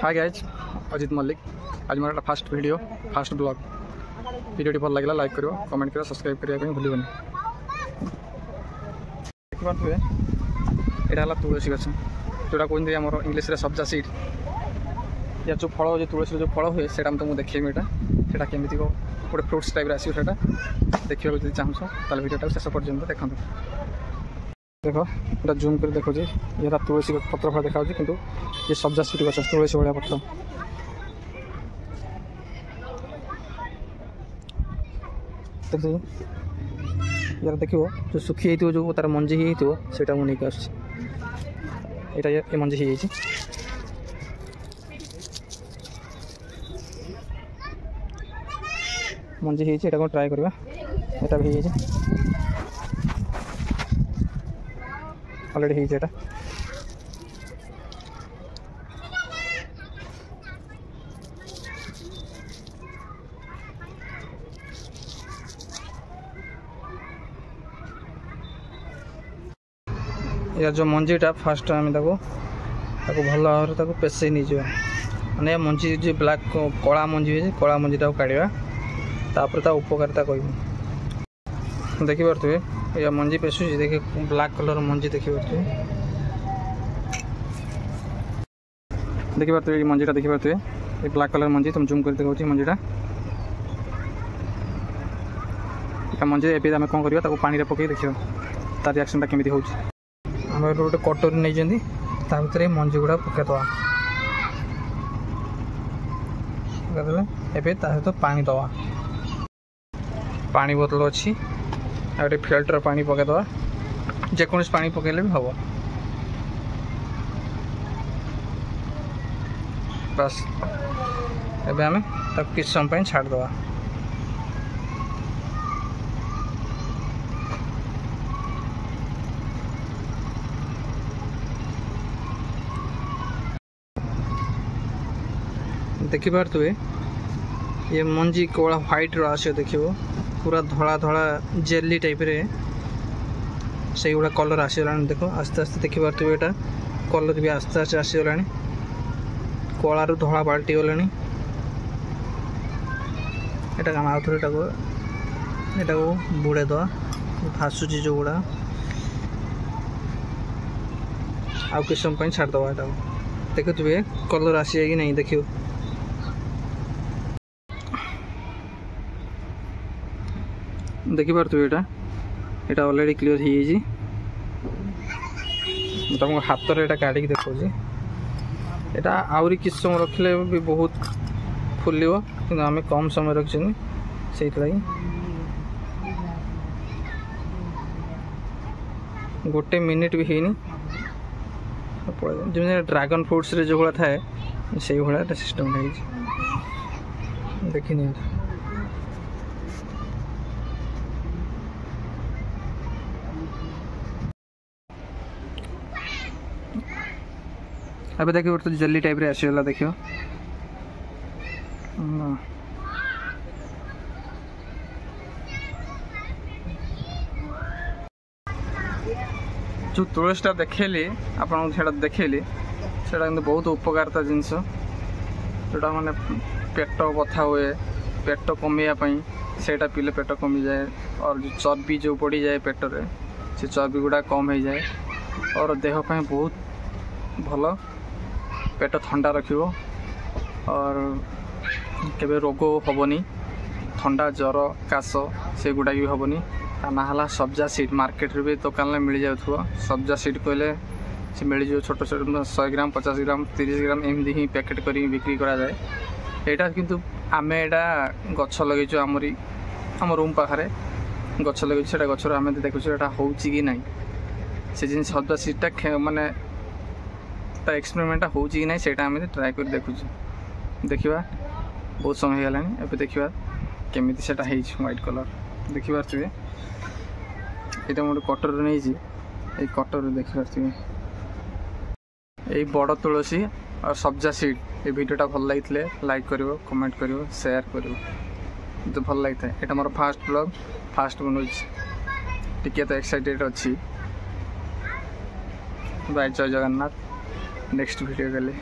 Hi guys, Ajit Mallick. आज मोर first video, first vlog. वीडियो भल लगे लाइक करो, कमेंट करो, सब्सक्राइब करने भूलनि। देखिए यहाँ तुलसी गछ जोटा कहते आम इंग्लीश सब्जा सीड या जो फल जो तुलसी जो फल हुए से तुमको देखिए यहाँ केमी गोटे फ्रुट्स टाइप आसो देखा जो चाहूँ तो वीडियो शेष पर्यटन देखो। देख ये जूम कर देखो यहाँ तुलसी पत्र फल देखा कि ये सब्जा सीड गछ तुलसी भाया पत्र। यार देख जो सुखी जो तार मंजी होता मुझे आसा ये मंजी हो मंजी हो ट्राए करवा यहाँ भी ऑलरेडी होता या जो मंजीटा फास्ट आम भल भाव पेसई नहीं माने मंजी जो ब्लैक कला मंजी कला मंजीटा काढ़ा तापर उपकारिता कह देखिपे या मंजी पेशुच देखे ब्लैक कलर मंजी देखिपे ये मंजीटा देखिपे ये ब्लैक कलर मंजी तुम जूम कर देखा मंजीटा मंजी एवं आम कौन करवा पानी पकई देखा तार रिएक्शनटा केमी हो आम गोटे कटोरी नहीं भर मंजी गुड़ा पकईदे एवं सहित पानी दवा पानी बोतल अच्छी गोटे फिल्टर पानी पकईदे जेकोसी पानी पकईले भी हम बस एवं आम किस समय छाड़दे। देखिपे ये मंजी कला व्हाइट आस देख पूरा धड़ा धड़ा जेली टाइप रे से गुड़ा कलर आसगला देख आस्ते आस्ते देखिपे यहाँ कलर भी आस्ते आस्ते आसगला कला रू धड़ा बाल्टी गला यहाँ आउ थे यहाँ बुड़े दवा भासुची जो गुड़ा आउ किस समय छाड़दे यहाँ देखुए कलर आसी कि नहीं देखियो देखिपे यहाँ ऑलरेडी क्लियर हो तुमको हाथ में यहाँ काढ़ी देखा यहाँ आहरी किस समय रखिले भी बहुत फुल कि आम कम समय रखी से गोटे मिनिट भी है जमी ड्रैगन फ्रूट्स रे जो भाया थाए से भाया सिस्टम देखनी। अब देखिए तो जेली टाइप रे आसीगला देखियो जो तुलसीटा देखली आपड़ा देखली से बहुत उपकारिता जिनस जोटा माने पेट बथा हुए पेट कमाई से पीले पेट कमी जाए और जो चर्बी जो पड़ जाए पेट रे से चर्बी गुड़ा कम हो जाए और देहपाई बहुत भल पेट ठंडा रखियो और केबे रोग हेनी ठंडा जर काश से गुड़ा भी हेनी ना सब्जा सीड मार्केट भी दुकान में मिल जाऊ सब्जा सीड कहले से मिल जाए छोट छोट 100 ग्राम 50 ग्राम 30 ग्राम एमती ही पैकेट कर बिक्री करा जाए यहाँ किंतु आम यहाँ गछ लगे आमरी आम रूम पाखे गछ लगे गचर आम देखु हो कि ना से जिन सब्जा सीडटा माने एक्सपेरिमेंटा हो कि ना से ट्राए कर देखु देखा बहुत समय होगा एवं देखा केमी से व्हाइट कलर देखिपे यहाँ गोटे कटर नहीं कटर देखिपे यही बड़ तुलसी और सब्जा सीड ये वीडियोटा भल लगी लाइक करो कमेंट करो शेयर करो जो भल लगी था ये मोर फास्ट ब्लॉग फास्ट बनू टी तो एक्साइटेड अच्छी बाय जय जगन्नाथ नेक्स्ट वीडियो गले।